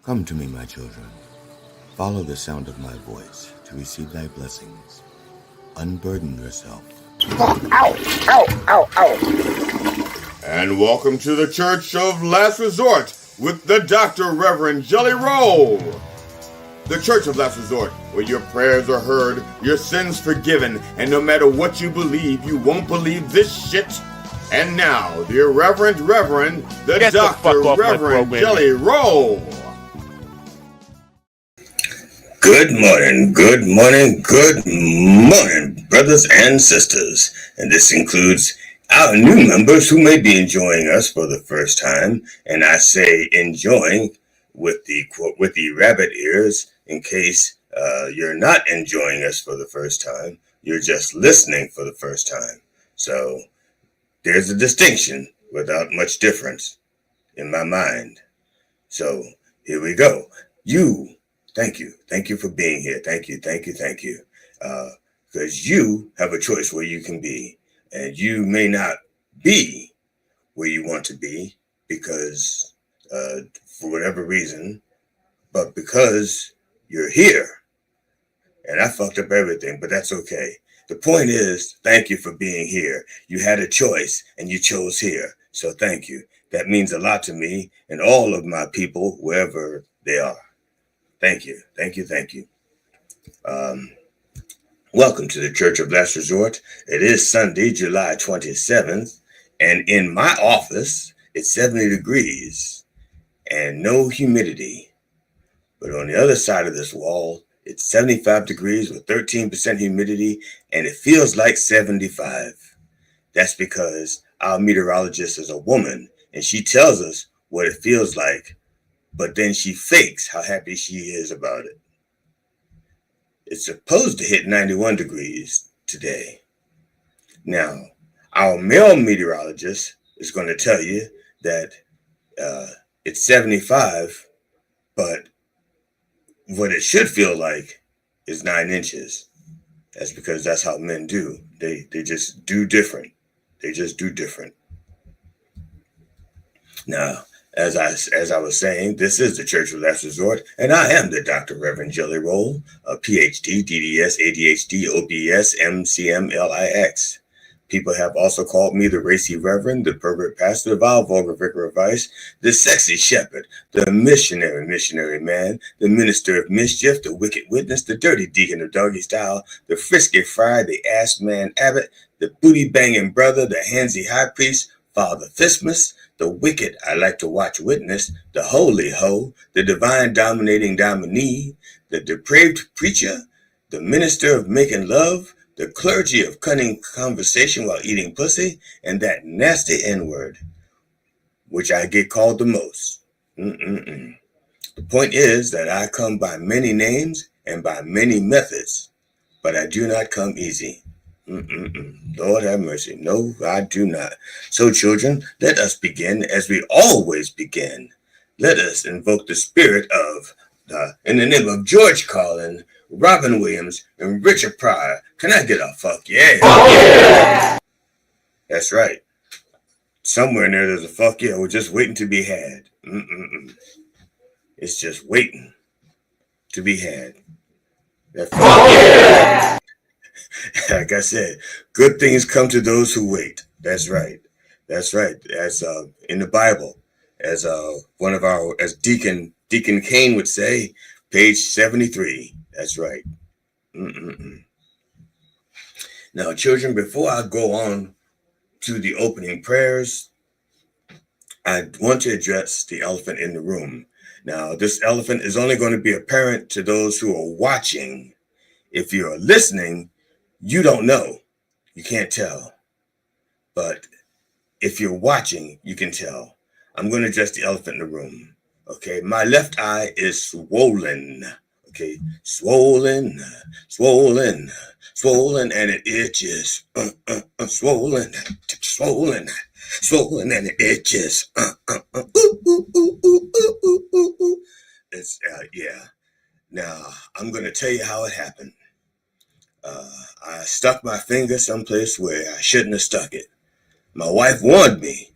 Come to me, my children. Follow the sound of my voice to receive thy blessings. Unburden yourself. Ow, ow, ow, ow. And welcome to the Church of Last Resort with the Dr. Reverend Jelly Roll. The Church of Last Resort, where your prayers are heard, your sins forgiven, and no matter what you believe, you won't believe this shit. And now, the Reverend, the Get Dr. the Reverend Jelly Roll. Good morning, brothers and sisters. And this includes our new members who may be enjoying us for the first time. And I say enjoying with the quote, with the rabbit ears, in case you're not enjoying us for the first time. You're just listening for the first time. So there's a distinction without much difference in my mind. So here we go. Thank you. Thank you for being here. Thank you. Because you have a choice where you can be. And you may not be where you want to be because for whatever reason, but because you're here. And I fucked up everything, but that's okay. The point is, thank you for being here. You had a choice and you chose here. So thank you. That means a lot to me and all of my people, wherever they are. Thank you. Welcome to the Church of Last Resort. It is Sunday, July 27th, and in my office, it's 70 degrees and no humidity. But on the other side of this wall, it's 75 degrees with 13% humidity, and it feels like 75. That's because our meteorologist is a woman, and she tells us what it feels like, but then she fakes how happy she is about it. It's supposed to hit 91 degrees today. Now, our male meteorologist is going to tell you that it's 75, but what it should feel like is 9 inches. That's because that's how men do. They just do different. Now, as I was saying, this is the Church of Last Resort, and I am the Dr. Reverend Jelly Roll, a PhD, DDS, ADHD, OBS, MCM, LIX. People have also called me the Racy Reverend, the Pervert Pastor, the Vile Vulgar Vicar of Vice, the Sexy Shepherd, the Missionary Man, the Minister of Mischief, the Wicked Witness, the Dirty Deacon of Doggy Style, the Frisky Friar, the Ass Man Abbot, the Booty Banging Brother, the Handsy High Priest, Father Fismus, the Wicked I Like to Watch Witness, the Holy Ho, the Divine Dominating Dominee, the Depraved Preacher, the Minister of Making Love, the Clergy of Cunning Conversation while Eating Pussy, and that nasty N-word, which I get called the most. The point is that I come by many names and by many methods, but I do not come easy. Lord have mercy. No, I do not. So, children, let us begin as we always begin. Let us invoke the spirit of, in the name of George Carlin, Robin Williams, and Richard Pryor. Can I get a fuck yeah? Fuck yeah! That's right. Somewhere in there, there's a fuck yeah. We're just waiting to be had. It's just waiting to be had. That fuck yeah! Like I said, good things come to those who wait. That's right. As in the Bible, as one of our, as Deacon Kane would say, page 73. That's right. Now, children, before I go on to the opening prayers, I want to address the elephant in the room. Now, this elephant is only going to be apparent to those who are watching. If you're listening, you don't know. You can't tell. But if you're watching, you can tell. I'm going to address the elephant in the room. Okay, my left eye is swollen. Okay, swollen, and it itches. Swollen. swollen and it itches. It's yeah. Now I'm gonna tell you how it happened. I stuck my finger someplace where I shouldn't have stuck it. My wife warned me.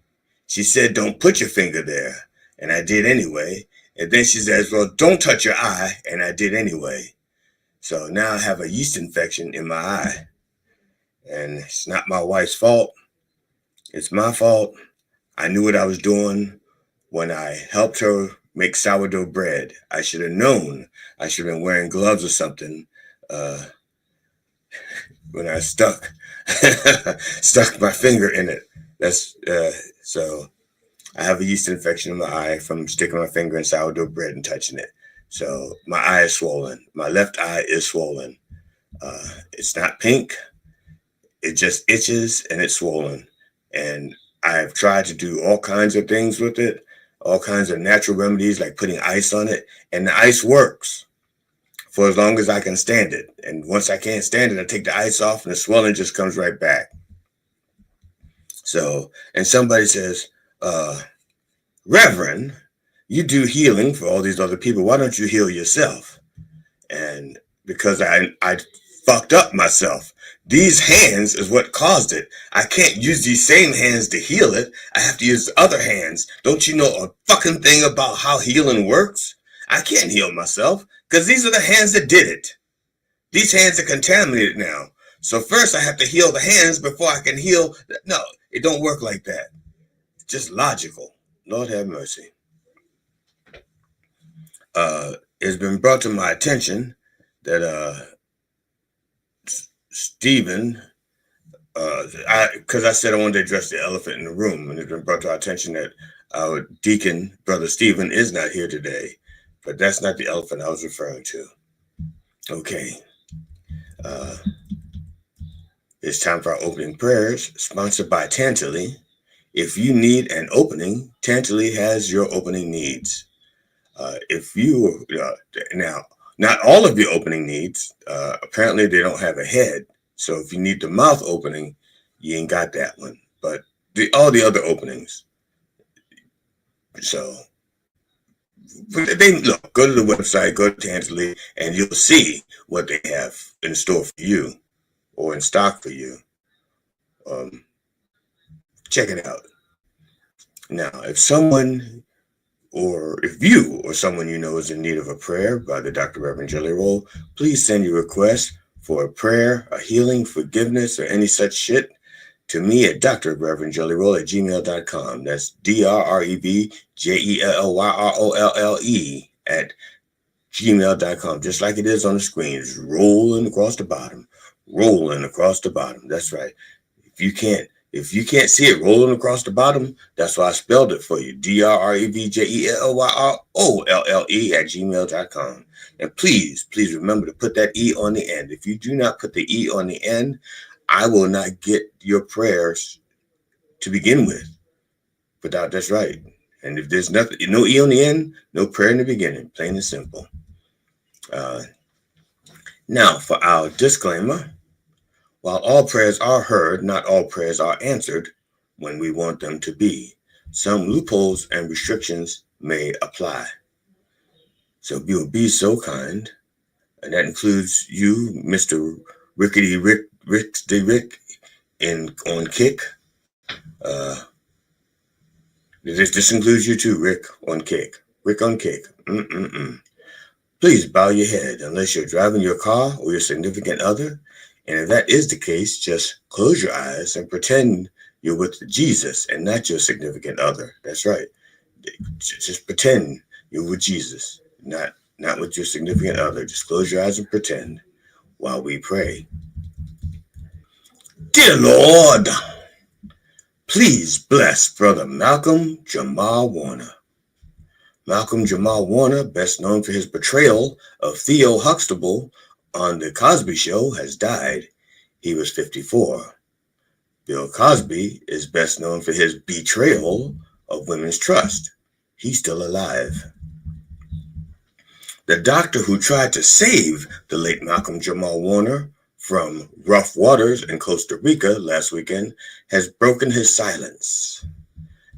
She said, "Don't put your finger there," and I did anyway. And then she says, "Well, don't touch your eye," and I did anyway. So now I have a yeast infection in my eye. And it's not my wife's fault. It's my fault. I knew what I was doing when I helped her make sourdough bread. I should have known. I should have been wearing gloves or something when I stuck my finger in it. That's so I have a yeast infection in my eye from sticking my finger in sourdough bread and touching it. So my eye is swollen. My left eye is swollen. It's not pink. It just itches and it's swollen. And I've tried to do all kinds of things with it, all kinds of natural remedies like putting ice on it. And the ice works for as long as I can stand it. And once I can't stand it, I take the ice off and the swelling just comes right back. So, and somebody says, Reverend, you do healing for all these other people. Why don't you heal yourself? And because I fucked up myself. These hands is what caused it. I can't use these same hands to heal it. I have to use other hands. Don't you know a fucking thing about how healing works? I can't heal myself because these are the hands that did it. These hands are contaminated now. So first I have to heal the hands before I can heal. No, it don't work like that. It's just logical. Lord have mercy. It's been brought to my attention that Stephen, because I said I wanted to address the elephant in the room, and it's been brought to our attention that our deacon, Brother Stephen, is not here today. But that's not the elephant I was referring to. Okay. It's time for our opening prayers, sponsored by Tantally. If you need an opening, Tantally has your opening needs. If you, now, not all of your opening needs, apparently they don't have a head. So if you need the mouth opening, you ain't got that one. But all the other openings. So they look, go to the website, go to Tantally, and you'll see what they have in store for you or in stock for you. Check it out. Now, if someone or if you or someone you know is in need of a prayer by the Dr. Reverend Jelly Roll, please send your request for a prayer, a healing, forgiveness, or any such shit to me at drreverendjellyroll@gmail.com. That's DRREVJELLYROLLE at gmail.com. Just like it is on the screen. It's rolling across the bottom. Rolling across the bottom. That's right. If you can't see it rolling across the bottom, that's why I spelled it for you. DRREVJELLYROLLE at gmail.com. And please remember to put that E on the end. If you do not put the E on the end, I will not get your prayers to begin with. That's right. And if there's nothing, no E on the end, no prayer in the beginning. Plain and simple. Now for our disclaimer. While all prayers are heard, not all prayers are answered when we want them to be. Some loopholes and restrictions may apply. So if you'll be so kind, and that includes you, Mr. Rickety Rick on Kick. This includes you too, Rick on Kick. Rick on Kick. Please bow your head unless you're driving your car or your significant other. And if that is the case, just close your eyes and pretend you're with Jesus and not your significant other. That's right. Just pretend you're with Jesus, not with your significant other. Just close your eyes and pretend while we pray. Dear Lord, please bless Brother Malcolm Jamal Warner. Malcolm Jamal Warner, best known for his portrayal of Theo Huxtable on The Cosby Show, has died. He was 54. Bill Cosby is best known for his betrayal of women's trust. He's still alive. The doctor who tried to save the late Malcolm Jamal Warner from rough waters in Costa Rica last weekend has broken his silence.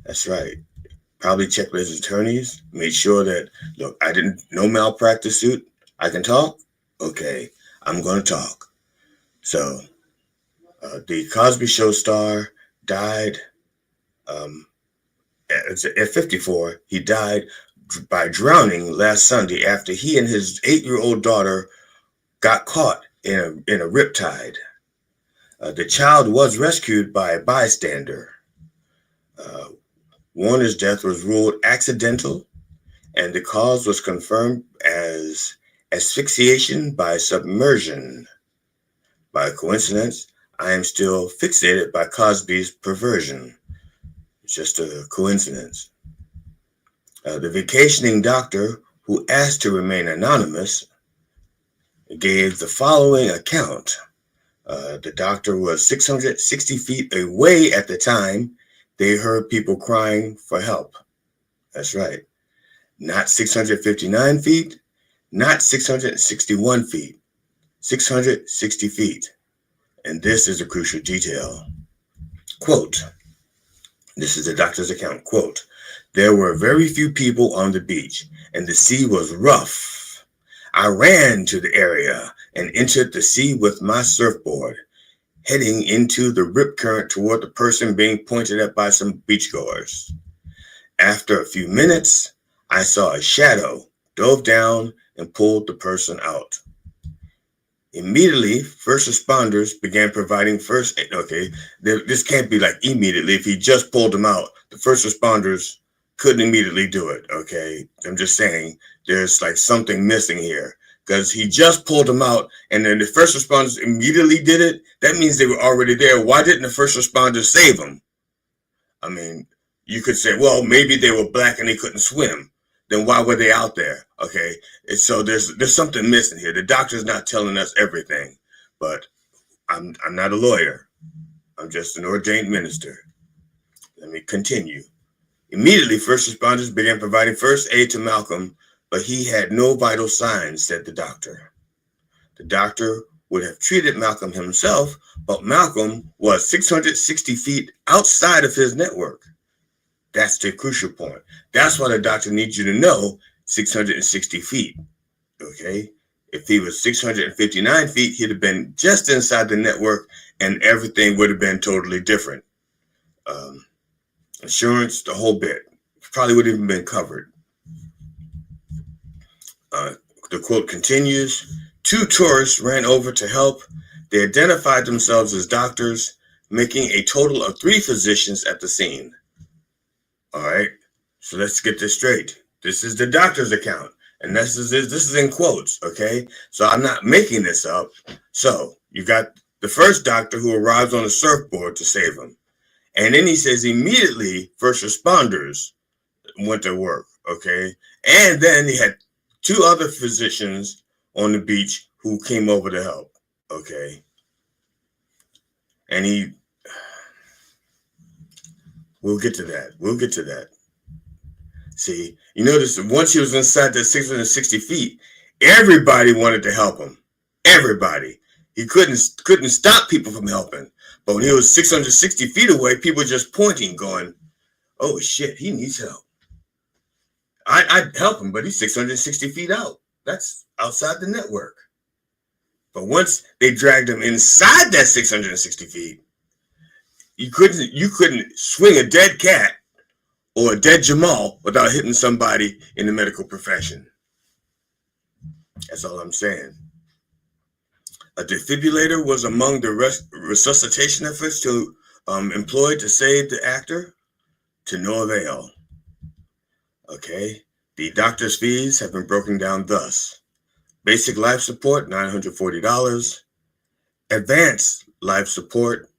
That's right. Probably checked with his attorneys, made sure that, look, no malpractice suit. I can talk? Okay, I'm going to talk. So, the Cosby Show star died at 54. He died by drowning last Sunday after he and his 8-year-old daughter got caught in a riptide. The child was rescued by a bystander. Warner's death was ruled accidental, and the cause was confirmed as asphyxiation by submersion. By coincidence, I am still fixated by Cosby's perversion. It's just a coincidence. The vacationing doctor, who asked to remain anonymous, gave the following account. The doctor was 660 feet away at the time they heard people crying for help. That's right. Not 659 feet, not 661 feet, 660 feet. And this is a crucial detail. Quote, this is the doctor's account, quote, there were very few people on the beach and the sea was rough. I ran to the area and entered the sea with my surfboard, heading into the rip current toward the person being pointed at by some beachgoers. After a few minutes, I saw a shadow, dove down, and pulled the person out. Immediately, first responders began providing first aid. Okay, this can't be like immediately. If he just pulled him out, the first responders couldn't immediately do it. Okay, I'm just saying there's like something missing here. Because he just pulled him out, and then the first responders immediately did it. That means they were already there. Why didn't the first responders save him? I mean, you could say, well, maybe they were black and they couldn't swim. Then why were they out there? Okay, and so there's something missing here. The doctor's not telling us everything, but I'm not a lawyer. I'm just an ordained minister. Let me continue. Immediately, first responders began providing first aid to Malcolm, but he had no vital signs, said the doctor. The doctor would have treated Malcolm himself, but Malcolm was 660 feet outside of his network. That's the crucial point. That's why the doctor needs you to know 660 feet, okay? If he was 659 feet, he'd have been just inside the network and everything would have been totally different. Insurance, the whole bit. Probably would have even been covered. The quote continues, 2 tourists ran over to help. They identified themselves as doctors, making a total of 3 physicians at the scene. All right, so let's get this straight. This is the doctor's account, and this is in quotes, okay? So I'm not making this up. So you got the first doctor who arrives on a surfboard to save him. And then he says immediately first responders went to work, okay? And then he had 2 other physicians on the beach who came over to help, okay? And we'll get to that. See, you notice once he was inside that 660 feet, everybody wanted to help him. Everybody. He couldn't stop people from helping. But when he was 660 feet away, people were just pointing, going, oh shit, he needs help. I'd help him, but he's 660 feet out. That's outside the network. But once they dragged him inside that 660 feet, you couldn't swing a dead cat or a dead Jamal without hitting somebody in the medical profession. That's all I'm saying. A defibrillator was among the resuscitation efforts employed to save the actor, to no avail. Okay, the doctor's fees have been broken down thus. Basic life support, $940. Advanced life support,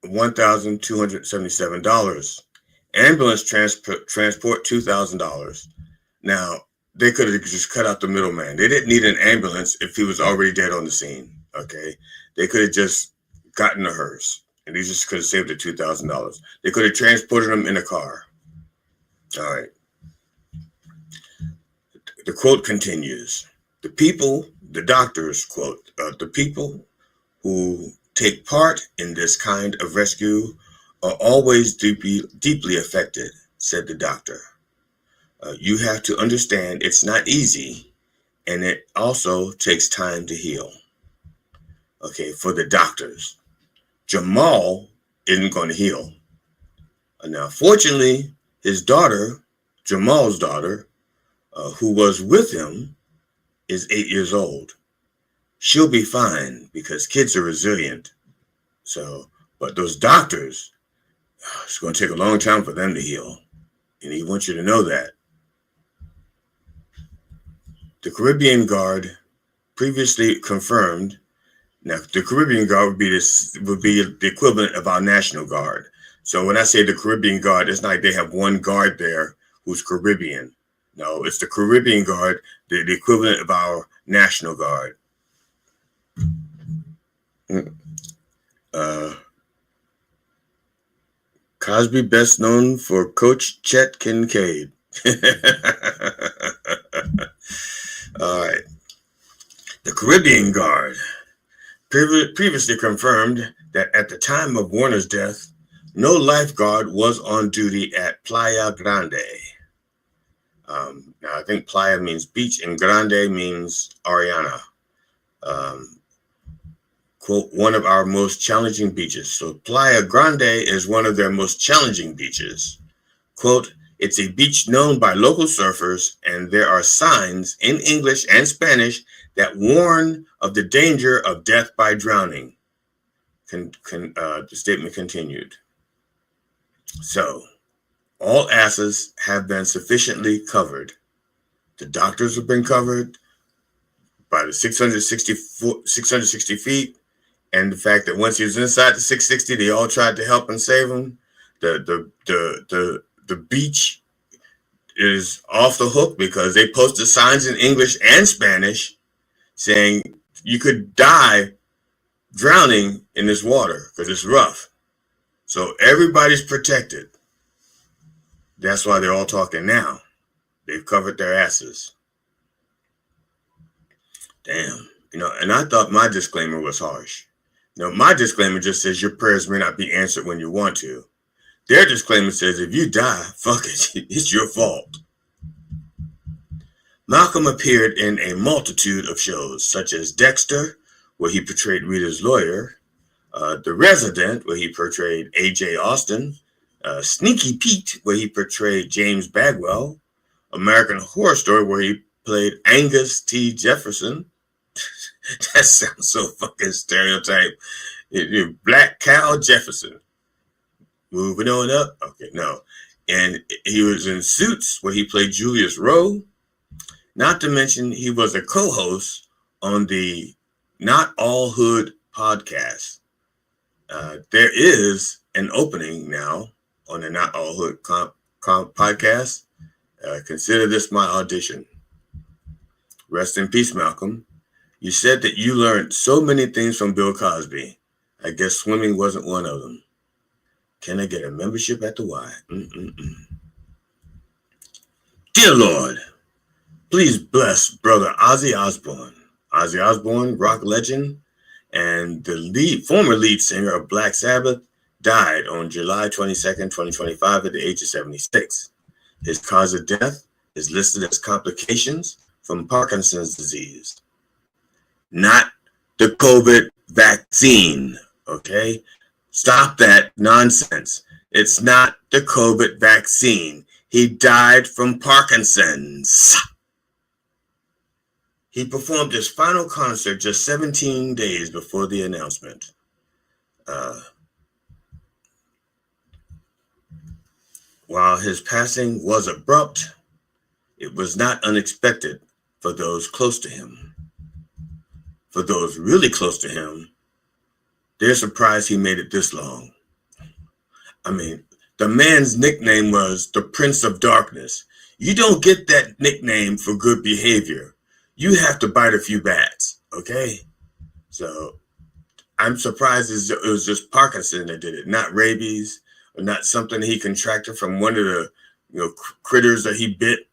$1,277. Ambulance transport, $2,000. Now, they could have just cut out the middleman. They didn't need an ambulance if he was already dead on the scene, okay? They could have just gotten a hearse, and they just could have saved the $2,000. They could have transported him in a car. All right. The quote continues. The people The doctors, quote, the people who take part in this kind of rescue are always deeply affected, said the doctor. You have to understand it's not easy, and it also takes time to heal. Okay, for the doctors, Jamal isn't going to heal. Now, fortunately, his daughter, Jamal's daughter, who was with him, is 8 years old. She'll be fine because kids are resilient. So, but those doctors, it's going to take a long time for them to heal. And he wants you to know that. The Caribbean Guard previously confirmed. Now, the Caribbean Guard would be the equivalent of our National Guard. So when I say the Caribbean Guard, it's not like they have one guard there who's Caribbean. No, it's the Caribbean Guard, the equivalent of our National Guard. Cosby best known for Coach Chet Kincaid. All right. The Caribbean Guard previously confirmed that at the time of Warner's death, no lifeguard was on duty at Playa Grande. Now, I think Playa means beach and Grande means Ariana. Quote, one of our most challenging beaches. So Playa Grande is one of their most challenging beaches. Quote, it's a beach known by local surfers, and there are signs in English and Spanish that warn of the danger of death by drowning. The statement continued. So, all asses have been sufficiently covered. The doctors have been covered by the 660 feet, and the fact that once he was inside the 660, they all tried to help and save him. The beach is off the hook because they posted signs in English and Spanish saying you could die drowning in this water because it's rough. So everybody's protected. That's why they're all talking now. They've covered their asses. Damn. And I thought my disclaimer was harsh. My disclaimer just says your prayers may not be answered when you want to. Their disclaimer says if you die, fuck it, it's your fault. Malcolm appeared in a multitude of shows, such as Dexter, where he portrayed Rita's lawyer, The Resident, where he portrayed A.J. Austin, Sneaky Pete, where he portrayed James Bagwell, American Horror Story, where he played Angus T. Jefferson. That sounds so fucking stereotype. Black Cal Jefferson. Moving on up. Okay, no. And he was in Suits, where he played Julius Rowe. Not to mention, he was a co-host on the Not All Hood podcast. There is an opening now on the Not All Hood podcast. Consider this my audition. Rest in peace, Malcolm. You said that you learned so many things from Bill Cosby. I guess swimming wasn't one of them. Can I get a membership at the Y? Dear Lord, please bless brother Ozzy Osbourne. Ozzy Osbourne, rock legend, and the former lead singer of Black Sabbath, died on July 22nd, 2025 at the age of 76. His cause of death is listed as complications from Parkinson's disease. Not the COVID vaccine, okay? Stop that nonsense. It's not the COVID vaccine. He died from Parkinson's. He performed his final concert just 17 days before the announcement. While his passing was abrupt, it was not unexpected for those close to him. For those really close to him, they're surprised he made it this long. I mean, the man's nickname was the Prince of Darkness. You don't get that nickname for good behavior. You have to bite a few bats, okay? So I'm surprised it was just Parkinson that did it, not rabies, or not something he contracted from one of the critters that he bit.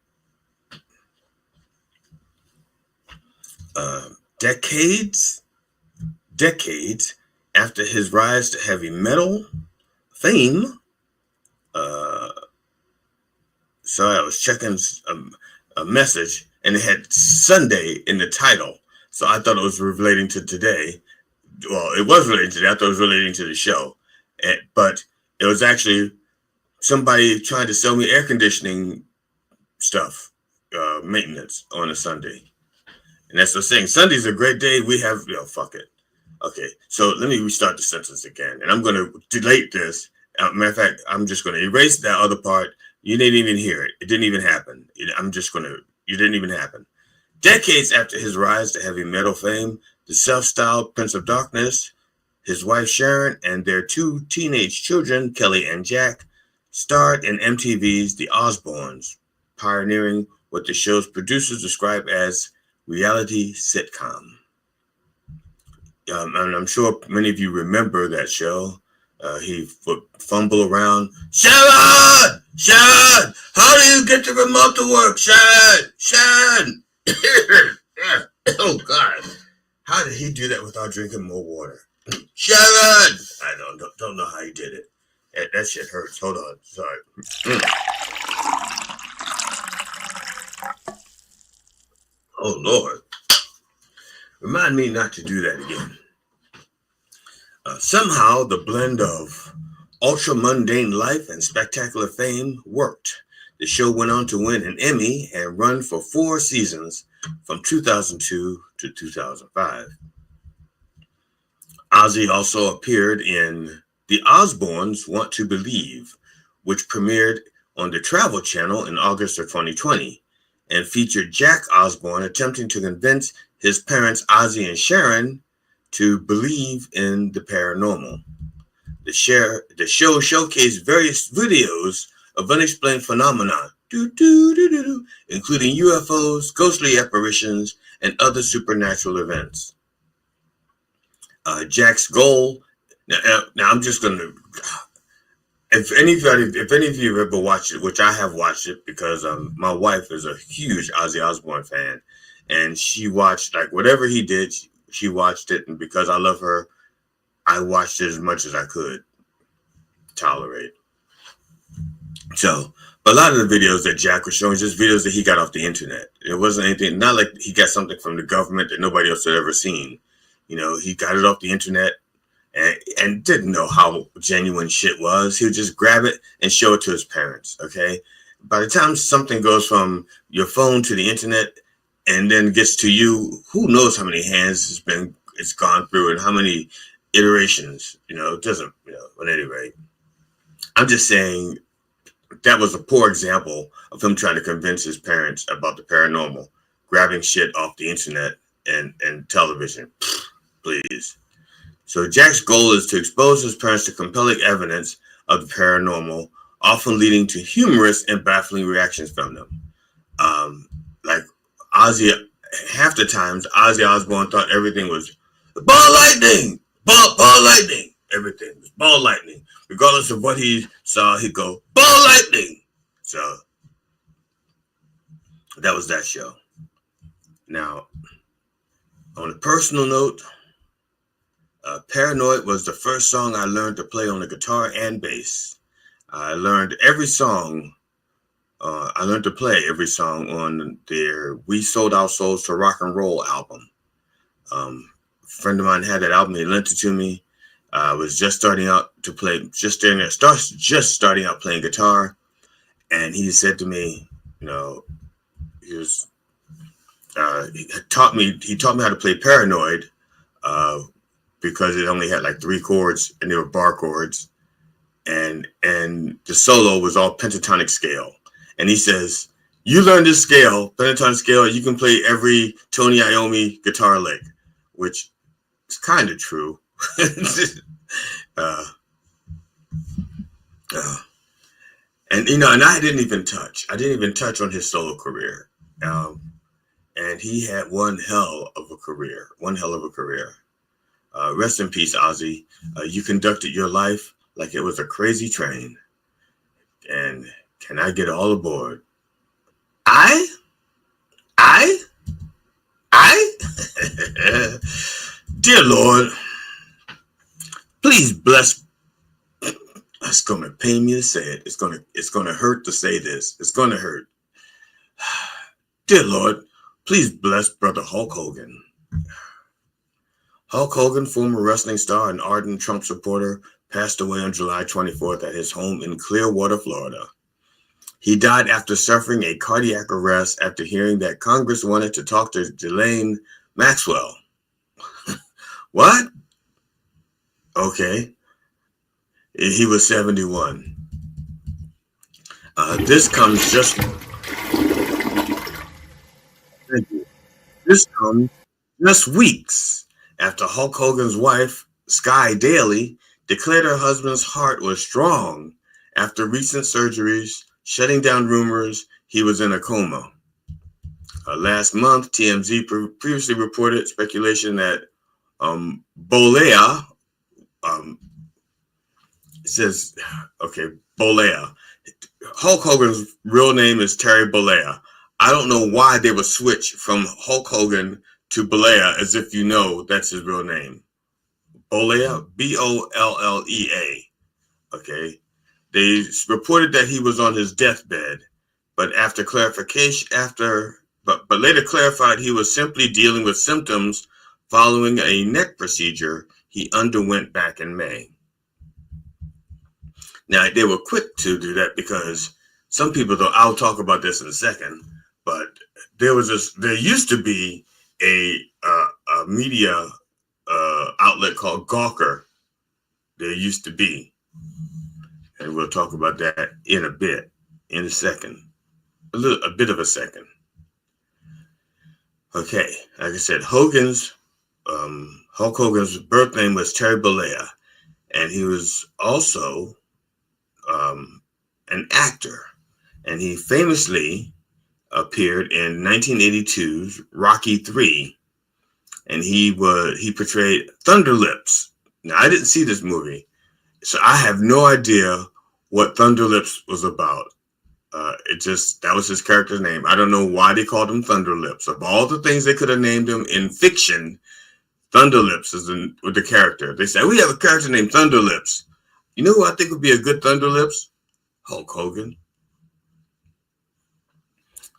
decades after his rise to heavy metal fame. So I was checking a message, and it had Sunday in the title. So I thought it was relating to today. Well, it was relating to that. I thought it was relating to the show. But it was actually somebody trying to sell me air conditioning stuff, maintenance on a Sunday. And that's what I'm saying. Sunday's a great day. We have, fuck it. Okay, so let me restart the sentence again. And I'm going to delete this. Matter of fact, I'm just going to erase that other part. You didn't even hear it. It didn't even happen. You didn't even happen. Decades after his rise to heavy metal fame, the self-styled Prince of Darkness, his wife Sharon, and their two teenage children, Kelly and Jack, starred in MTV's The Osbournes, pioneering what the show's producers describe as reality sitcom. And I'm sure many of you remember that show. He would fumble around. Sharon! Sharon! How do you get the remote to work? Sharon! Sharon! Oh, God. How did he do that without drinking more water? Sharon! I don't know how he did it. That shit hurts. Hold on. Sorry. Oh, Lord. Remind me not to do that again. Somehow, the blend of ultra-mundane life and spectacular fame worked. The show went on to win an Emmy and run for 4 seasons from 2002 to 2005. Ozzy also appeared in The Osbournes Want to Believe, which premiered on the Travel Channel in August of 2020 and featured Jack Osbourne attempting to convince his parents, Ozzy and Sharon, to believe in the paranormal. The show showcased various videos of unexplained phenomena, including UFOs, ghostly apparitions, and other supernatural events. Jack's goal. Now I'm just gonna. If any of you have ever watched it, which I have watched it because my wife is a huge Ozzy Osbourne fan, and she watched like whatever he did. She watched it, and because I love her, I watched it as much as I could tolerate. So, but a lot of the videos that Jack was showing, just videos that he got off the internet. It wasn't anything, not like he got something from the government that nobody else had ever seen. He got it off the internet and didn't know how genuine shit was. He would just grab it and show it to his parents, okay? By the time something goes from your phone to the internet, and then gets to you, who knows how many hands it's gone through and how many iterations, it doesn't, at any rate. I'm just saying that was a poor example of him trying to convince his parents about the paranormal, grabbing shit off the internet and television, please. So Jack's goal is to expose his parents to compelling evidence of the paranormal, often leading to humorous and baffling reactions from them. Like, Ozzy, half the times, Ozzy Osbourne thought everything was ball lightning, ball lightning. Everything was ball lightning. Regardless of what he saw, he'd go, ball lightning. So, that was that show. Now, on a personal note, Paranoid was the first song I learned to play on the guitar and bass. I learned every song. I learned to play every song on their We Sold Our Souls to Rock and Roll album. A friend of mine had that album. He lent it to me. I was just starting out to play, just starting out playing guitar. And he said to me, he taught me how to play Paranoid because it only had like 3 chords and they were bar chords. And the solo was all pentatonic scale. And he says, you learn this scale, pentatonic scale, you can play every Tony Iommi guitar lick, which is kind of true. And I didn't even touch on his solo career. And he had one hell of a career. Rest in peace, Ozzy. You conducted your life like it was a crazy train. And can I get all aboard? I I, dear Lord, please bless. It's gonna pain me to say it. It's gonna hurt to say this. It's gonna hurt. Dear Lord, please bless Brother Hulk Hogan. Hulk Hogan, former wrestling star and ardent Trump supporter, passed away on July 24th at his home in Clearwater, Florida. He died after suffering a cardiac arrest after hearing that Congress wanted to talk to Ghislaine Maxwell. What? Okay. He was 71. This comes just weeks after Hulk Hogan's wife, Sky Daly, declared her husband's heart was strong after recent surgeries, shutting down rumors he was in a coma. Last month, TMZ previously reported speculation that Bolea, Bolea. Hulk Hogan's real name is Terry Bollea. I don't know why they would switch from Hulk Hogan to Bollea, as if you know that's his real name. Bollea, Bollea. Okay. They reported that he was on his deathbed, but later clarified he was simply dealing with symptoms following a neck procedure he underwent back in May. Now, they were quick to do that because some people, though, I'll talk about this in a second, but there used to be a media outlet called Gawker. There used to be. And we'll talk about that in a second. A bit of a second. Okay, like I said, Hulk Hogan's birth name was Terry Bollea, and he was also an actor, and he famously appeared in 1982's Rocky III, and he portrayed Thunder Lips. Now, I didn't see this movie, so I have no idea what Thunder Lips was about. That was his character's name. I don't know why they called him Thunder Lips. Of all the things they could have named him in fiction, Thunder Lips is with the character. They said, we have a character named Thunder Lips. You know who I think would be a good Thunder Lips? Hulk Hogan.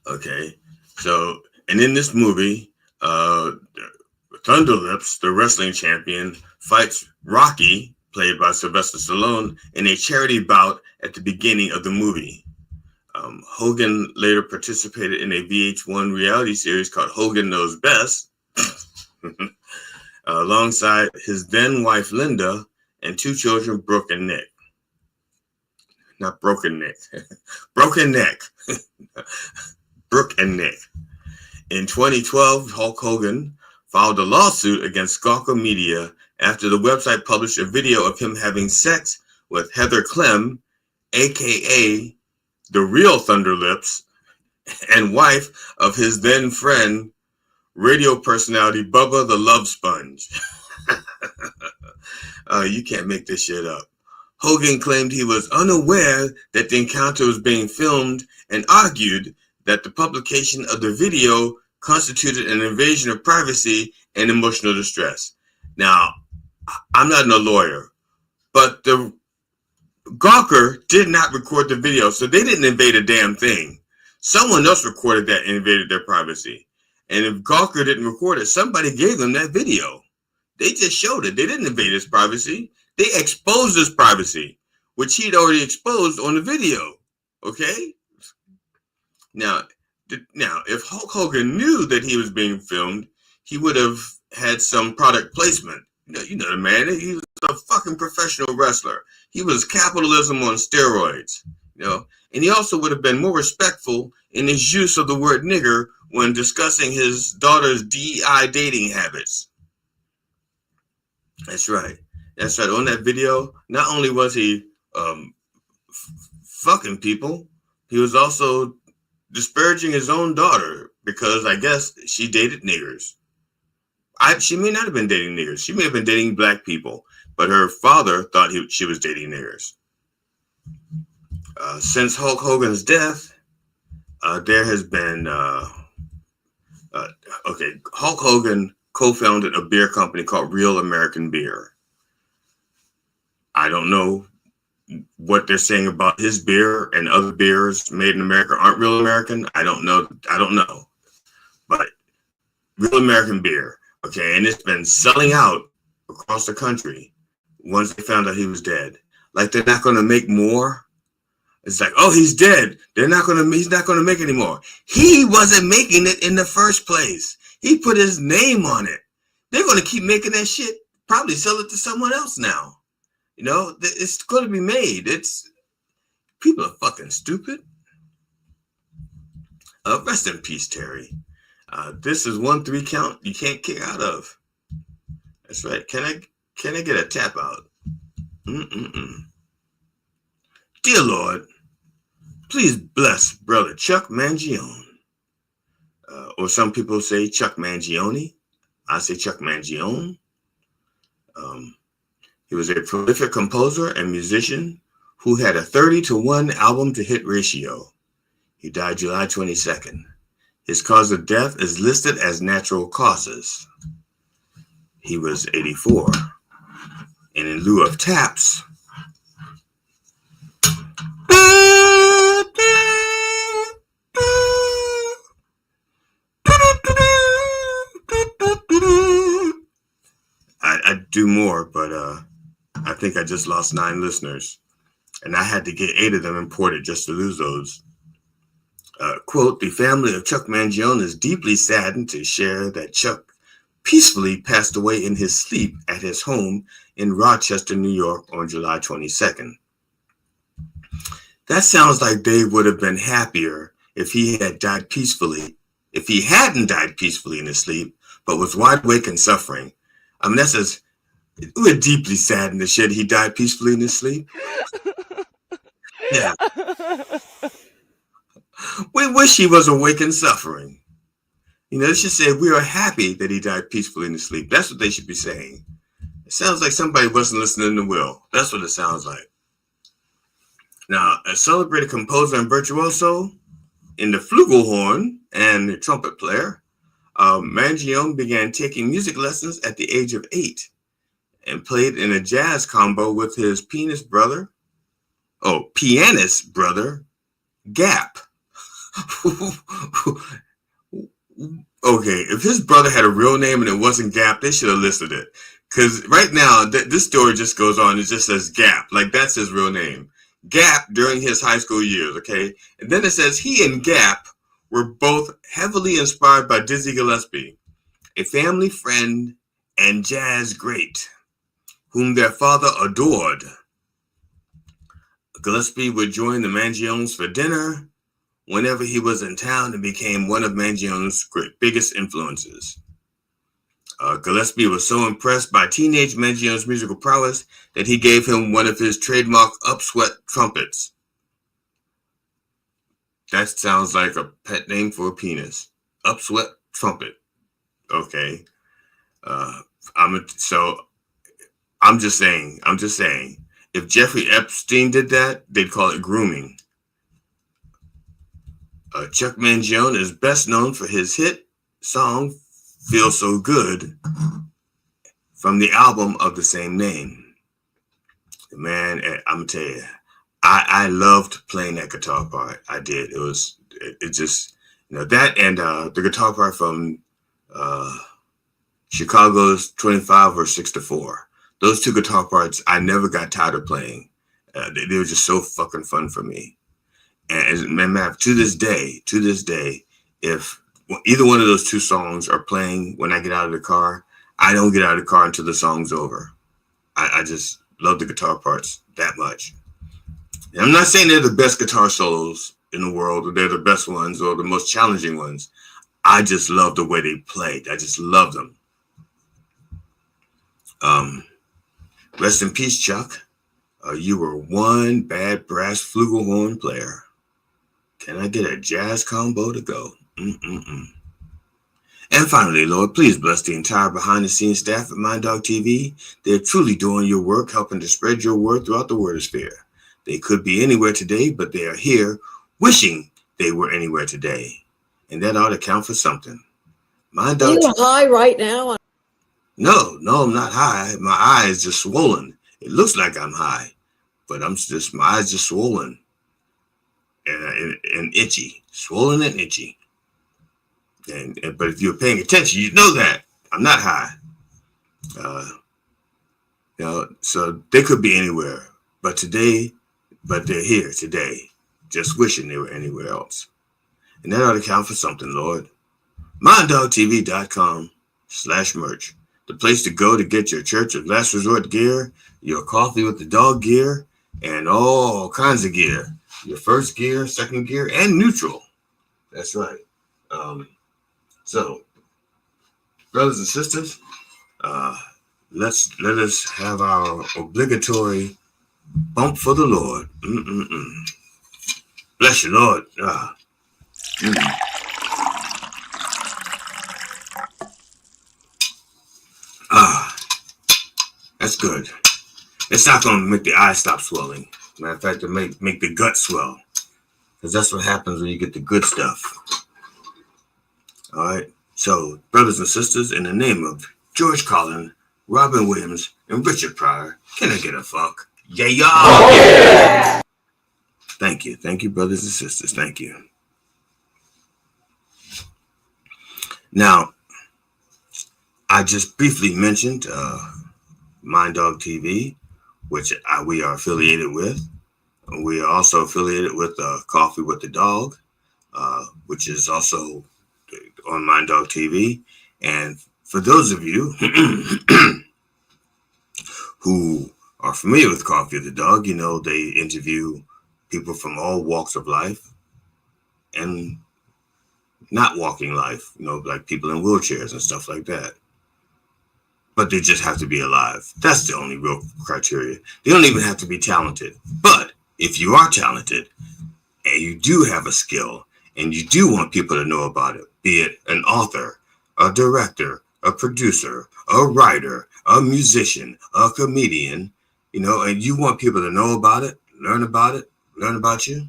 Okay, so, and in this movie, Thunder Lips, the wrestling champion, fights Rocky, played by Sylvester Stallone, in a charity bout at the beginning of the movie. Hogan later participated in a VH1 reality series called Hogan Knows Best, alongside his then wife Linda and two children, Brooke and Nick. Not Broken Nick. Broken Neck. Brooke and Nick. In 2012, Hulk Hogan filed a lawsuit against Gawker Media after the website published a video of him having sex with Heather Clem, aka the real Thunder Lips, and wife of his then friend, radio personality Bubba the Love Sponge. You can't make this shit up. Hogan claimed he was unaware that the encounter was being filmed and argued that the publication of the video constituted an invasion of privacy and emotional distress. Now, I'm not a lawyer, but the Gawker did not record the video, so they didn't invade a damn thing. Someone else recorded that and invaded their privacy. And if Gawker didn't record it, somebody gave them that video. They just showed it. They didn't invade his privacy. They exposed his privacy, which he'd already exposed on the video. Okay? Now, if Hulk Hogan knew that he was being filmed, he would have had some product placement. You know the man. He was a fucking professional wrestler. He was capitalism on steroids. And he also would have been more respectful in his use of the word nigger when discussing his daughter's DEI dating habits. That's right. That's right. On that video, not only was he fucking people, he was also disparaging his own daughter because I guess she dated niggers. She may not have been dating niggers. She may have been dating black people, but her father thought she was dating niggers. Since Hulk Hogan's death, there has been Okay, Hulk Hogan co-founded a beer company called Real American Beer. I don't know what they're saying about his beer and other beers made in America aren't real American. I don't know. But Real American Beer, okay, and it's been selling out across the country once they found out he was dead. Like they're not going to make more. It's like, oh, he's dead. He's not going to make any more. He wasn't making it in the first place. He put his name on it. They're going to keep making that shit, probably sell it to someone else now. You know, it's going to be made. People are fucking stupid. Rest in peace, Terry. This is 1-3 count you can't kick out of. That's right. Can I get a tap out? Dear Lord, please bless Brother Chuck Mangione. Or some people say Chuck Mangione. I say Chuck Mangione. He was a prolific composer and musician who had a 30-to-1 album-to-hit ratio. He died July 22nd. His cause of death is listed as natural causes. He was 84. And in lieu of taps, I'd do more, but I think I just lost 9 listeners. And I had to get 8 of them imported just to lose those. Quote, the family of Chuck Mangione is deeply saddened to share that Chuck peacefully passed away in his sleep at his home in Rochester, New York on July 22nd. That sounds like Dave would have been happier if he had died peacefully, if he hadn't died peacefully in his sleep, but was wide awake and suffering. I mean, that says, we're deeply saddened to share that he died peacefully in his sleep. Yeah. We wish he was awake and suffering. You know, they should say, we are happy that he died peacefully in his sleep. That's what they should be saying. It sounds like somebody wasn't listening to Will. That's what it sounds like. Now, a celebrated composer and virtuoso in the flugelhorn and the trumpet player, Mangione began taking music lessons at the age of 8 and played in a jazz combo with his pianist brother, Gap. Okay, if his brother had a real name and it wasn't Gap, they should have listed it. Because right now, this story just goes on. It just says Gap. Like, that's his real name. Gap during his high school years, okay? And then it says he and Gap were both heavily inspired by Dizzy Gillespie, a family friend and jazz great, whom their father adored. Gillespie would join the Mangiones for dinner whenever he was in town and became one of Mangione's biggest influences. Gillespie was so impressed by teenage Mangione's musical prowess that he gave him one of his trademark upsweat trumpets. That sounds like a pet name for a penis. Upsweat trumpet. Okay. I'm just saying, if Jeffrey Epstein did that, they'd call it grooming. Chuck Mangione is best known for his hit song, Feel So Good, from the album of the same name. Man, I'm gonna tell you, I loved playing that guitar part. I did. It just, you know, that and the guitar part from Chicago's 25 or 6-4. Those 2 guitar parts, I never got tired of playing. They were just so fucking fun for me. And man, to this day, if either one of those 2 songs are playing when I get out of the car, I don't get out of the car until the song's over. I just love the guitar parts that much. And I'm not saying they're the best guitar solos in the world, or they're the best ones, or the most challenging ones. I just love the way they played. I just love them. Rest in peace, Chuck. You were one bad brass flugelhorn player. Can I get a jazz combo to go? And finally, Lord, please bless the entire behind-the-scenes staff at Mind Dog TV. They're truly doing your work, helping to spread your word throughout the wordosphere. They could be anywhere today, but they are here wishing they were anywhere today. And that ought to count for something. Mind Are dog. you high right now? No, I'm not high. My eye is just swollen. It looks like I'm high, but my eyes just swollen and itchy, swollen and itchy. But if you're paying attention, you know that I'm not high. So they could be anywhere, but they're here today, just wishing they were anywhere else. And that ought to count for something, Lord. MindDogTV.com/merch. The place to go to get your Church of Last Resort gear, your Coffee with the Dog gear, and all kinds of gear. Your first gear, second gear, and neutral. That's right. So, brothers and sisters, let us have our obligatory bump for the Lord. Bless you, Lord. That's good. It's not going to make the eye stop swelling. Matter of fact, it make the gut swell. Because that's what happens when you get the good stuff. All right. So, brothers and sisters, in the name of George Carlin, Robin Williams, and Richard Pryor, can I get a fuck? Yeah, y'all. Oh, yeah. Thank you. Thank you, brothers and sisters. Thank you. Now, I just briefly mentioned Mind Dog TV, which we are affiliated with. We are also affiliated with Coffee with the Dog, which is also on Mind Dog TV. And for those of you who are familiar with Coffee with the Dog, you know they interview people from all walks of life and not walking life, like people in wheelchairs and stuff like that. But they just have to be alive. That's the only real criteria. They don't even have to be talented. But if you are talented and you do have a skill and you do want people to know about it, be it an author, a director, a producer, a writer, a musician, a comedian, and you want people to know about it, learn about you.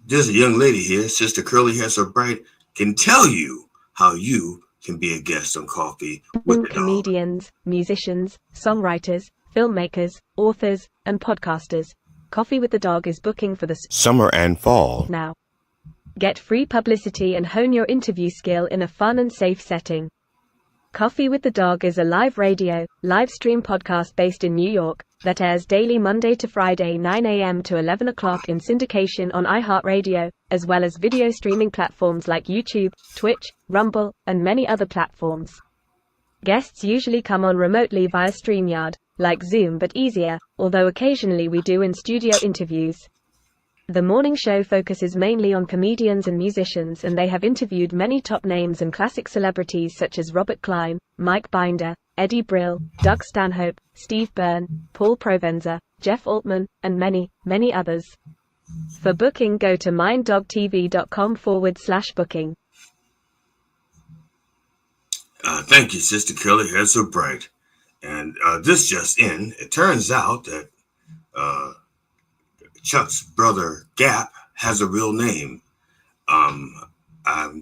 There's a young lady here, Sister Curly Hair So Bright, can tell you how you can be a guest on Coffee with the Dog. Comedians, musicians, songwriters, filmmakers, authors, and podcasters. Coffee with the Dog is booking for the Summer and fall. now. Get free publicity and hone your interview skill in a fun and safe setting. Coffee with the Dog is a live live stream podcast based in New York that airs daily Monday to Friday 9 a.m. to 11 o'clock in syndication on iHeartRadio, as well as video streaming platforms like YouTube, Twitch, Rumble, and many other platforms. Guests usually come on remotely via StreamYard, like Zoom but easier, although occasionally we do in-studio interviews. The morning show focuses mainly on comedians and musicians, and they have interviewed many top names and classic celebrities such as Robert Klein, Mike Binder, Eddie Brill, Doug Stanhope, Steve Byrne, Paul Provenza, Jeff Altman, and many, many others. For booking, go to minddogtv.com/booking. Thank you, Sister Curly Hair So Bright. And this just in, it turns out that Chuck's brother Gap has a real name. I'm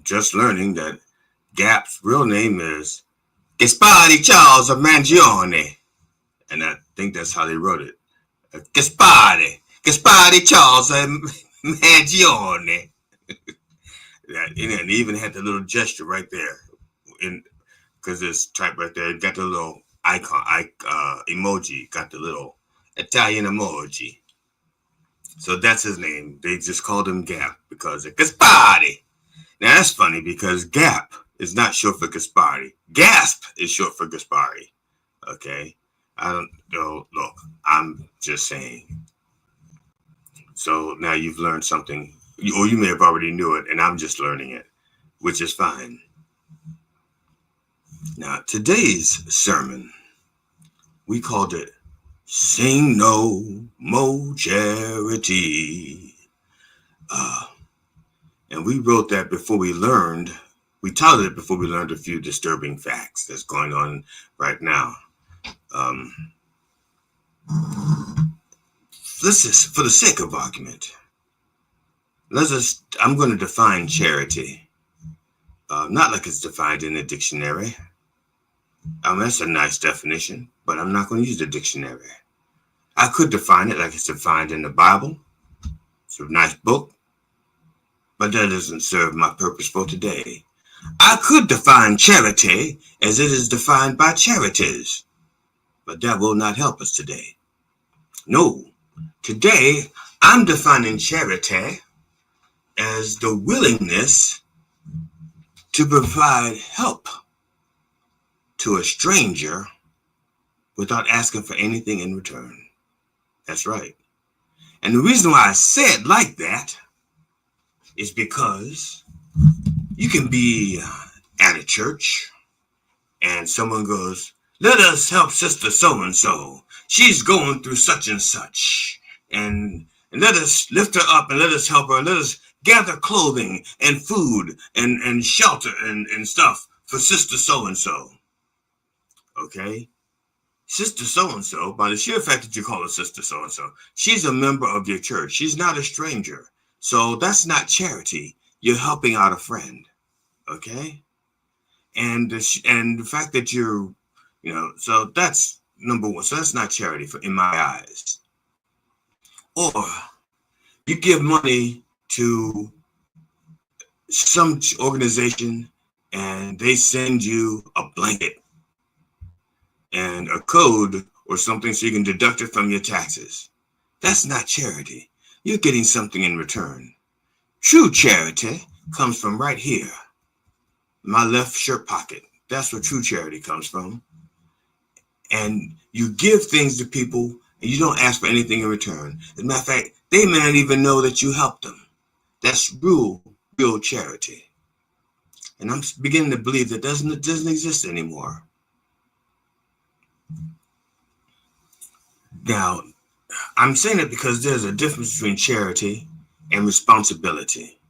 just learning that Gap's real name is Gaspari Charles of Mangione. And I think that's how they wrote it. Gaspari Charles of Mangione. And it even had the little gesture right there. Because it's typed right there. It got the little icon, emoji, got the little Italian emoji. So that's his name. They just called him Gap because of Gaspari. Now that's funny because Gap is not short for Gaspari. Gasp is short for Gaspari. Okay? I don't know. Look, I'm just saying. So now you've learned something, or you may have already knew it, and I'm just learning it, which is fine. Now, today's sermon, we called it Sing No More Charity. And we wrote that before we titled it before we learned a few disturbing facts that's going on right now. Let's just, for the sake of argument, I'm going to define charity. Not like it's defined in the dictionary. That's a nice definition, but I'm not going to use the dictionary. I could define it like it's defined in the Bible. It's a nice book, but that doesn't serve my purpose for today. I could define charity as it is defined by charities, but that will not help us today. No, today I'm defining charity as the willingness to provide help to a stranger without asking for anything in return. That's right. And the reason why I say it like that is because you can be at a church and someone goes, let us help sister so-and-so. She's going through such and such. And let us lift her up and let us help her. And let us gather clothing and food and shelter and stuff for sister so-and-so. Okay? Sister so-and-so, by the sheer fact that you call her sister so-and-so, she's a member of your church. She's not a stranger. So that's not charity. You're helping out a friend. Okay? And the fact that you're, so that's number one. So that's not charity in my eyes. Or you give money to some organization and they send you a blanket and a code or something so you can deduct it from your taxes. That's not charity. You're getting something in return. True charity comes from right here, my left shirt pocket. That's where true charity comes from. And you give things to people and you don't ask for anything in return. As a matter of fact, they may not even know that you helped them. That's real charity. And I'm beginning to believe that doesn't exist anymore. Now, I'm saying it because there's a difference between charity and responsibility.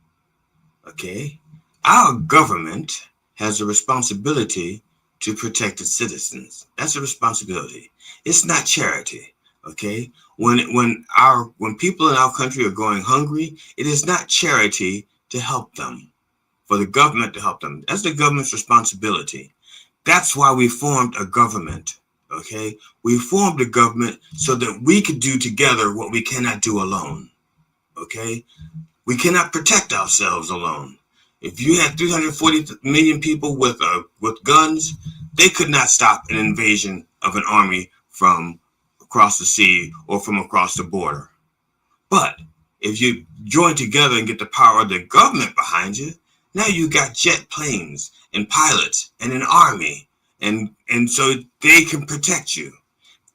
Okay? Our government has a responsibility to protect its citizens. That's a responsibility. It's not charity. Okay? When people in our country are going hungry, it is not charity to help them, for the government to help them. That's the government's responsibility. That's why we formed a government. Okay, we formed a government so that we could do together what we cannot do alone. Okay, we cannot protect ourselves alone. If you had 340 million people with guns, they could not stop an invasion of an army from across the sea or from across the border. But if you join together and get the power of the government behind you, now you got jet planes and pilots and an army. And so they can protect you.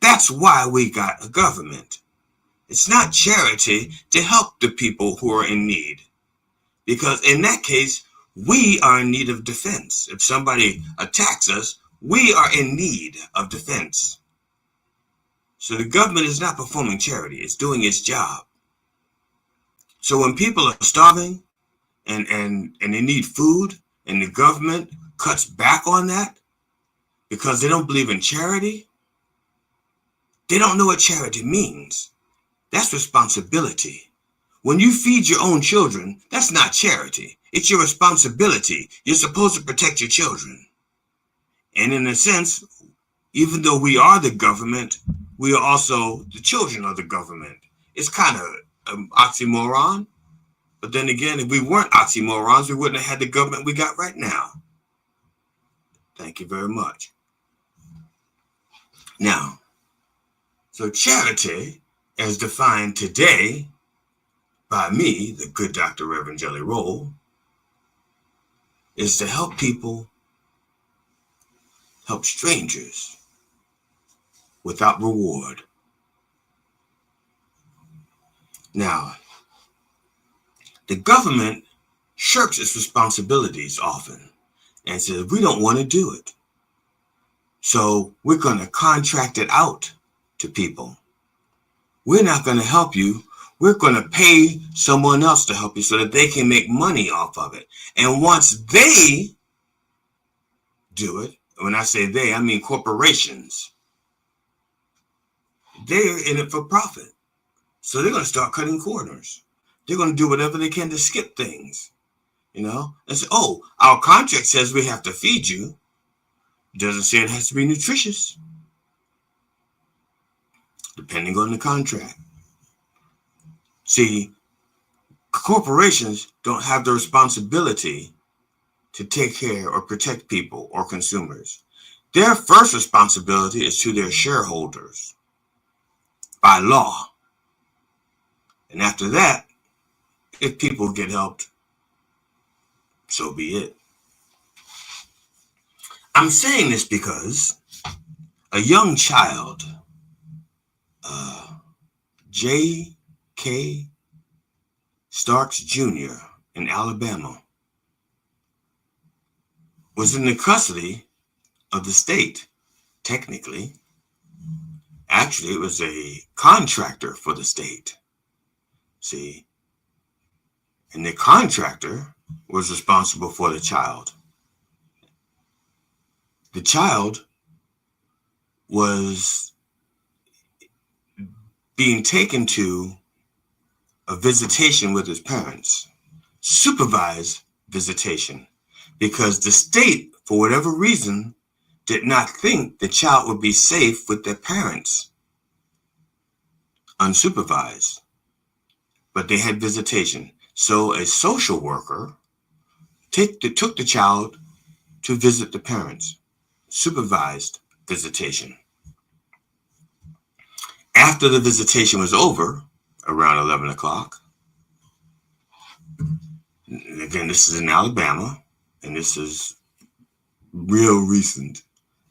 That's why we got a government. It's not charity to help the people who are in need. Because in that case, we are in need of defense. If somebody attacks us, we are in need of defense. So the government is not performing charity. It's doing its job. So when people are starving and they need food and the government cuts back on that, because they don't believe in charity, they don't know what charity means. That's responsibility. When you feed your own children, that's not charity. It's your responsibility. You're supposed to protect your children. And in a sense, even though we are the government, we are also the children of the government. It's kind of an oxymoron. But then again, if we weren't oxymorons, we wouldn't have had the government we got right now. Thank you very much. Now, so charity, as defined today by me, the good Dr. Reverend Jelly Roll, is to help people, help strangers without reward. Now, the government shirks its responsibilities often and says, we don't want to do it. So we're going to contract it out to people. We're not going to help you. We're going to pay someone else to help you so that they can make money off of it. And once they do it, when I say they, I mean corporations, they're in it for profit. So they're going to start cutting corners. They're going to do whatever they can to skip things. You know, and say, oh, our contract says we have to feed you. Doesn't say it has to be nutritious, depending on the contract. See, corporations don't have the responsibility to take care or protect people or consumers. Their first responsibility is to their shareholders by law. And after that, if people get helped, so be it. I'm saying this because a young child, J.K. Starks Jr. in Alabama, was in the custody of the state, technically. Actually, it was a contractor for the state. See? And the contractor was responsible for the child. The child was being taken to a visitation with his parents, supervised visitation, because the state, for whatever reason, did not think the child would be safe with their parents, unsupervised. But they had visitation. So a social worker took the child to visit the parents, supervised visitation. After the visitation was over, around 11 o'clock, again, this is in Alabama, and this is real recent.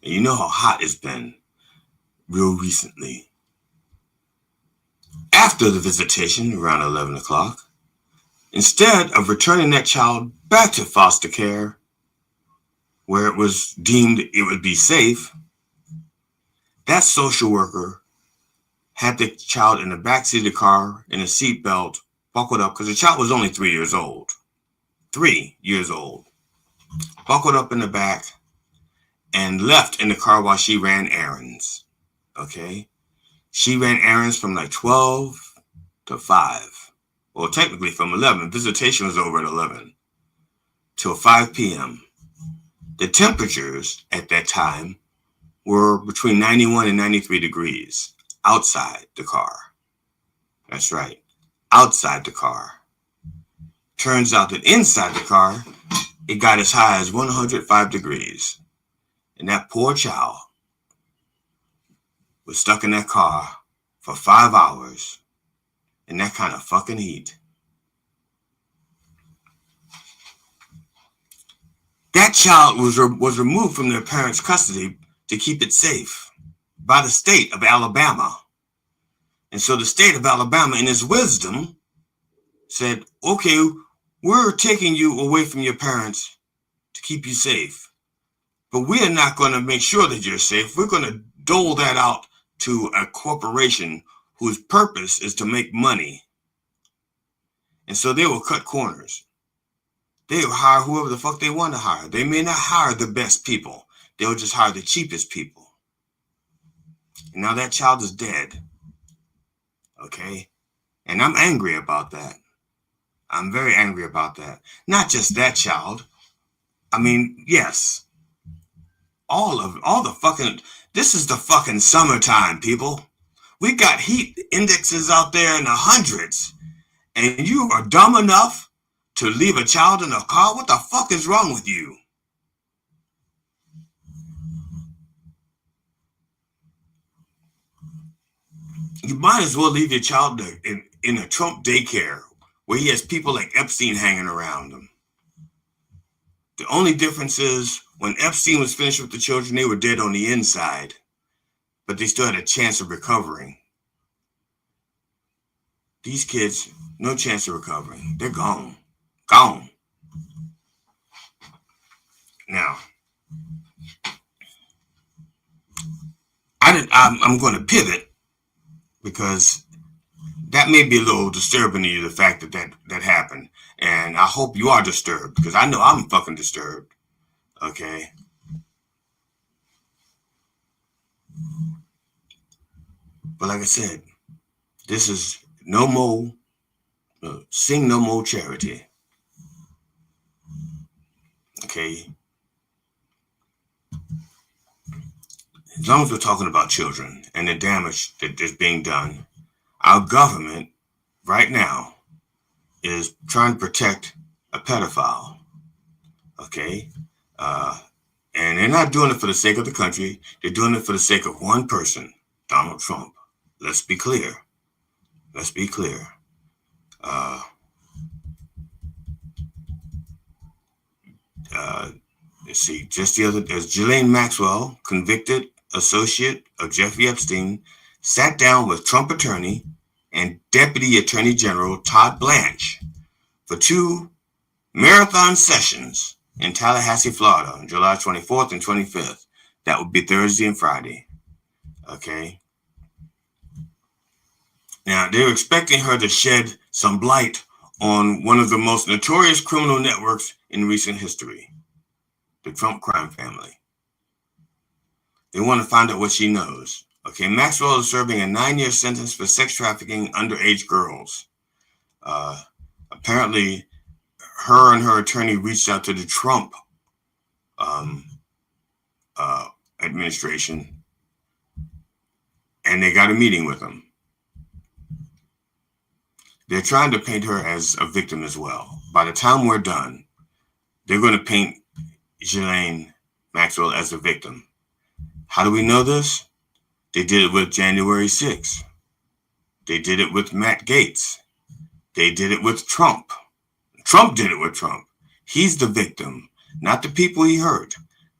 And you know how hot it's been real recently. After the visitation, around 11 o'clock, instead of returning that child back to foster care, where it was deemed it would be safe, that social worker had the child in the backseat of the car in a seatbelt, buckled up, because the child was only 3 years old. 3 years old. Buckled up in the back and left in the car while she ran errands. Okay? She ran errands from like 12 to 5. Well, technically from 11. Visitation was over at 11 till 5 p.m. The temperatures at that time were between 91 and 93 degrees outside the car. That's right, outside the car. Turns out that inside the car, it got as high as 105 degrees. And that poor child was stuck in that car for 5 hours in that kind of fucking heat. That child was removed from their parents' custody to keep it safe by the state of Alabama. And so the state of Alabama, in its wisdom, said, okay, we're taking you away from your parents to keep you safe. But we are not going to make sure that you're safe. We're going to dole that out to a corporation whose purpose is to make money. And so they will cut corners. They will hire whoever the fuck they want to hire. They may not hire the best people. They'll just hire the cheapest people. And now that child is dead. Okay? And I'm angry about that. I'm very angry about that. Not just that child. I mean, yes. All the fucking, this is the fucking summertime, people. We got heat indexes out there in the hundreds. And you are dumb enough to leave a child in a car? What the fuck is wrong with you? You might as well leave your child in a Trump daycare where he has people like Epstein hanging around him. The only difference is when Epstein was finished with the children, they were dead on the inside, but they still had a chance of recovering. These kids, no chance of recovering. They're gone. Gone. Now, I'm going to pivot because that may be a little disturbing to you, the fact that happened. And I hope you are disturbed because I know I'm fucking disturbed. Okay. But like I said, this is no more, sing no more charity. Okay. As long as we're talking about children and the damage that is being done, our government right now is trying to protect a pedophile. Okay. And they're not doing it for the sake of the country. They're doing it for the sake of one person, Donald Trump. Let's be clear. Let's be clear. Let's see. Just the other, as Ghislaine Maxwell, convicted associate of Jeffrey Epstein, sat down with Trump attorney and Deputy Attorney General Todd Blanche for 2 marathon sessions in Tallahassee, Florida, on July 24th and 25th. That would be Thursday and Friday. Okay. Now, they're expecting her to shed some light on one of the most notorious criminal networks in recent history, the Trump crime family. They want to find out what she knows. Okay, Maxwell is serving a 9-year sentence for sex trafficking underage girls. Apparently, her and her attorney reached out to the Trump administration, and they got a meeting with them. They're trying to paint her as a victim as well. By the time we're done, they're going to paint Ghislaine Maxwell as a victim. How do we know this? They did it with January 6th. They did it with Matt Gaetz. They did it with Trump. Trump did it with Trump. He's the victim, not the people he hurt.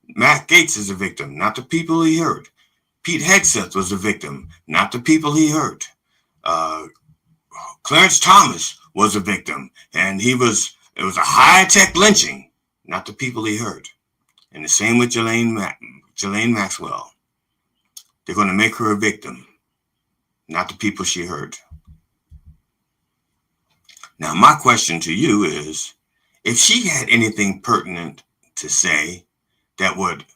Matt Gaetz is a victim, not the people he hurt. Pete Hegseth was a victim, not the people he hurt. Clarence Thomas was a victim, and it was a high-tech lynching, not the people he hurt. And the same with Ghislaine Maxwell. They're going to make her a victim, not the people she hurt. Now, my question to you is, if she had anything pertinent to say that would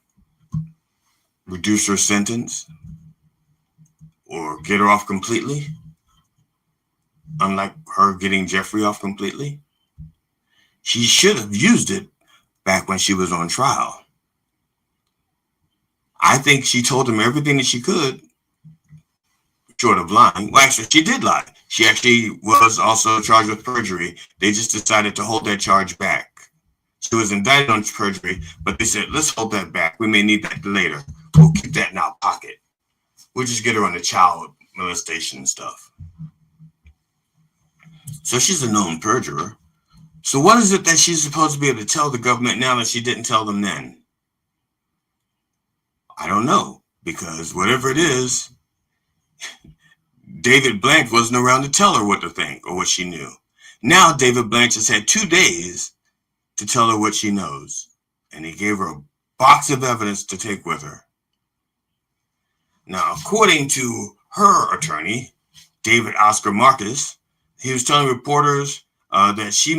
reduce her sentence or get her off completely, unlike her getting Jeffrey off completely, she should have used it back when she was on trial. I think she told him everything that she could, short of lying. Well, actually, she did lie. She actually was also charged with perjury. They just decided to hold that charge back. She was indicted on perjury, but they said, let's hold that back. We may need that later. We'll keep that in our pocket. We'll just get her on the child molestation and stuff. So she's a known perjurer. So what is it that she's supposed to be able to tell the government now that she didn't tell them then? I don't know, because whatever it is, David Blanche wasn't around to tell her what to think or what she knew. Now David Blanche has had 2 days to tell her what she knows, and he gave her a box of evidence to take with her. Now, according to her attorney, David Oscar Marcus, he was telling reporters that she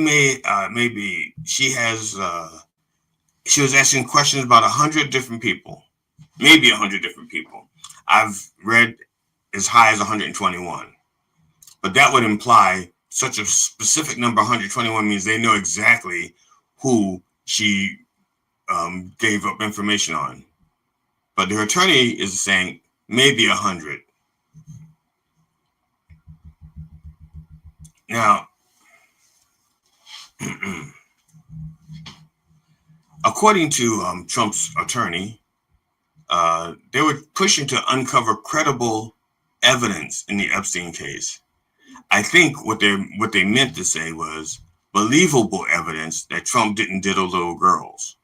she was asking questions about 100 different people, maybe 100 different people. I've read as high as 121, but that would imply such a specific number. 121 means they know exactly who she gave up information on. But her attorney is saying maybe 100. Now, according to Trump's attorney, they were pushing to uncover credible evidence in the Epstein case. I think what they meant to say was believable evidence that Trump didn't diddle little girls.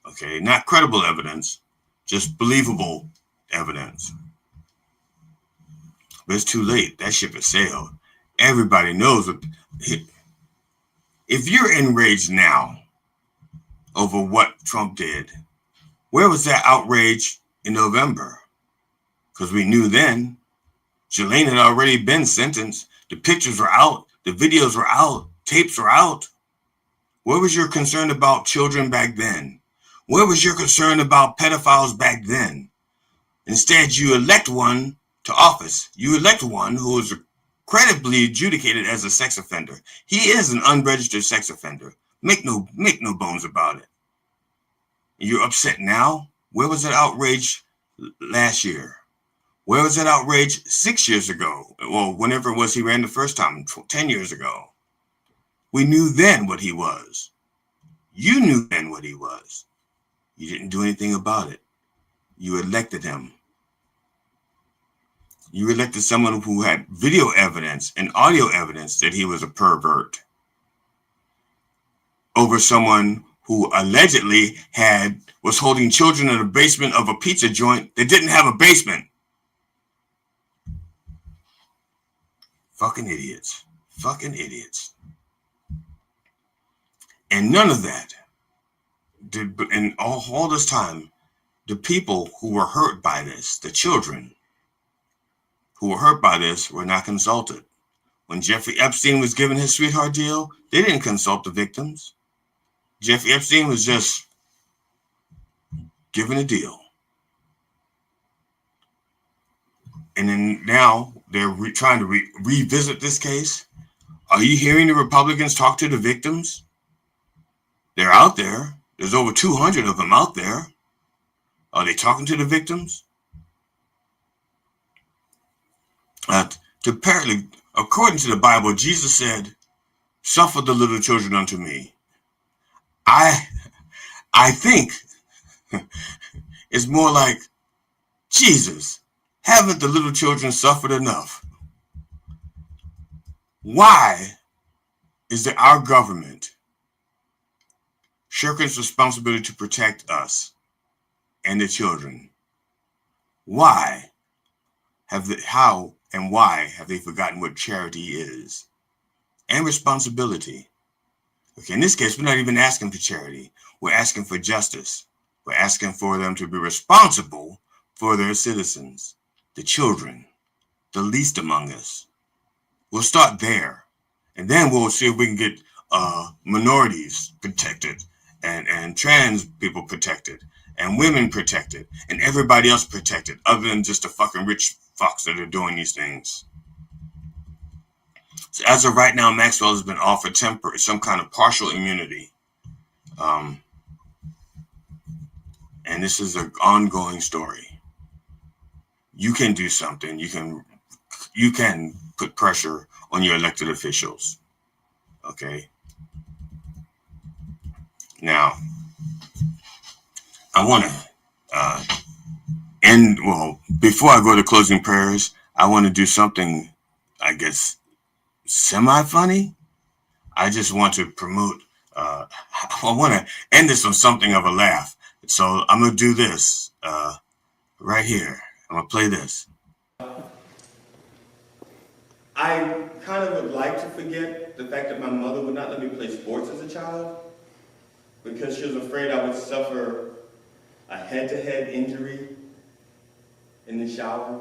Okay, not credible evidence, just believable evidence. But it's too late. That ship has sailed. Everybody knows what. If you're enraged now over what Trump did, where was that outrage in November? Because we knew then Ghislaine had already been sentenced. The pictures were out. The videos were out. Tapes were out. Where was your concern about children back then? Where was your concern about pedophiles back then? Instead, you elect one to office. You elect one who is credibly adjudicated as a sex offender. He is an unregistered sex offender, Make no bones about it. You're upset now? Where was that outrage last year? Where was that outrage 6 years ago? Well, whenever it was he ran the first time, 10 years ago. We knew then what he was. You knew then what he was. You didn't do anything about it. You elected him. You elected someone who had video evidence and audio evidence that he was a pervert over someone who allegedly was holding children in the basement of a pizza joint that didn't have a basement. Fucking idiots. Fucking idiots. And none of that, in all this time, the people who were hurt by this, the children who were hurt by this, were not consulted. When Jeffrey Epstein was given his sweetheart deal, they didn't consult the victims. Jeffrey Epstein was just given a deal. And then now they're trying to revisit this case. Are you hearing the Republicans talk to the victims? They're out there. There's over 200 of them out there. Are they talking to the victims? According to the Bible, Jesus said, "Suffer the little children unto me." I think it's more like, Jesus, haven't the little children suffered enough? Why is that our government shirking its responsibility to protect us and the children? Why have they forgotten what charity is and responsibility? Okay, in this case, we're not even asking for charity. We're asking for justice. We're asking for them to be responsible for their citizens, the children, the least among us. We'll start there, and then we'll see if we can get minorities protected, and trans people protected, and women protected, and everybody else protected, other than just the fucking rich fucks that are doing these things. So as of right now, Maxwell has been offered some kind of partial immunity. And this is an ongoing story. You can do something. You can put pressure on your elected officials. Okay. Now, I want to before I go to closing prayers, I want to do something, I guess, semi-funny. I just want to promote, I want to end this on something of a laugh. So I'm going to do this right here. I'm going to play this. I kind of would like to forget the fact that my mother would not let me play sports as a child because she was afraid I would suffer a head-to-head injury in the shower.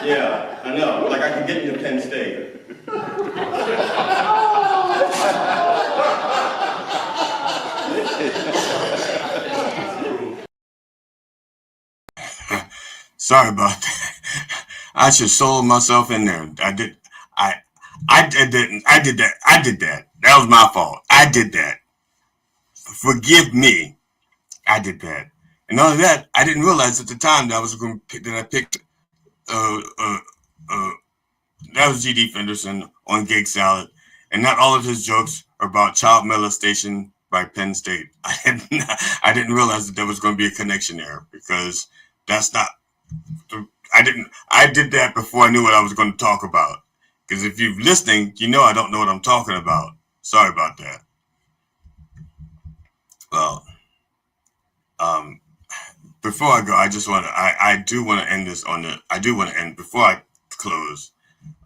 Yeah, I know. Like I could get into Penn State. Sorry about that. I should sold myself in there. I did that. That was my fault. I did that. Forgive me. I did that. And none of that, I didn't realize at the time that I picked that was G.D. Fenderson on Gig Salad, and not all of his jokes are about child molestation by Penn State. I didn't realize that there was going to be a connection there because that's not. I did that before I knew what I was going to talk about. Because if you're listening, you know I don't know what I'm talking about. Sorry about that. Well, before I go, I do want to end this before I close.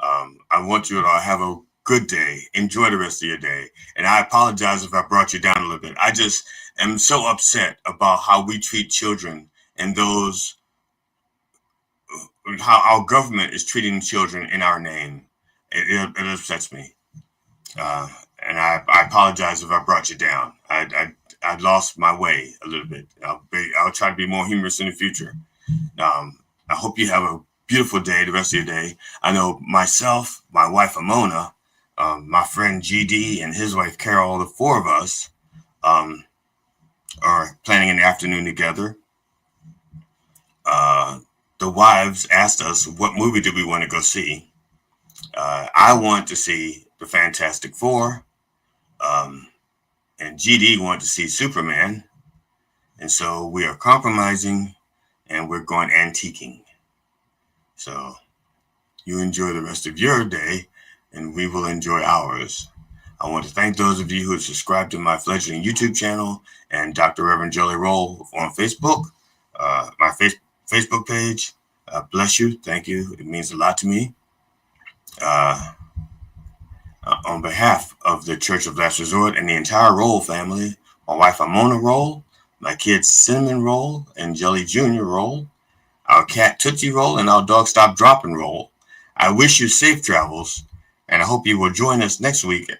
I want you to all have a good day. Enjoy the rest of your day. And I apologize if I brought you down a little bit. I just am so upset about how we treat children and how our government is treating children in our name. It upsets me. And I apologize if I brought you down. I lost my way a little bit. I'll try to be more humorous in the future. I hope you have a beautiful day, the rest of your day. I know myself, my wife, Amona, My friend GD and his wife Carol, the four of us, are planning an afternoon together. The wives asked us what movie do we want to go see. I want to see the Fantastic Four, and GD wanted to see Superman. And so we are compromising and we're going antiquing. So you enjoy the rest of your day and we will enjoy ours. I want to thank those of you who have subscribed to my fledgling YouTube channel and Dr. Reverend Jelly Roll on Facebook, my Facebook page. Bless you. Thank you. It means a lot to me. On behalf of the Church of Last Resort and the entire Roll family, my wife Amona Roll, my kids Cinnamon Roll and Jelly Jr. Roll, our cat Tootsie Roll, and our dog Stop Dropping Roll, I wish you safe travels, and I hope you will join us next week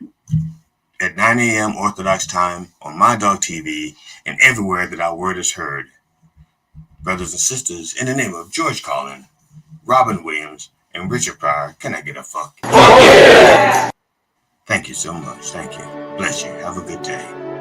at 9 a.m. Orthodox time on My Dog TV and everywhere that our word is heard. Brothers and sisters, in the name of George Carlin, Robin Williams, and Richard Pryor, can I get a fuck? Thank you so much. Thank you. Bless you. Have a good day.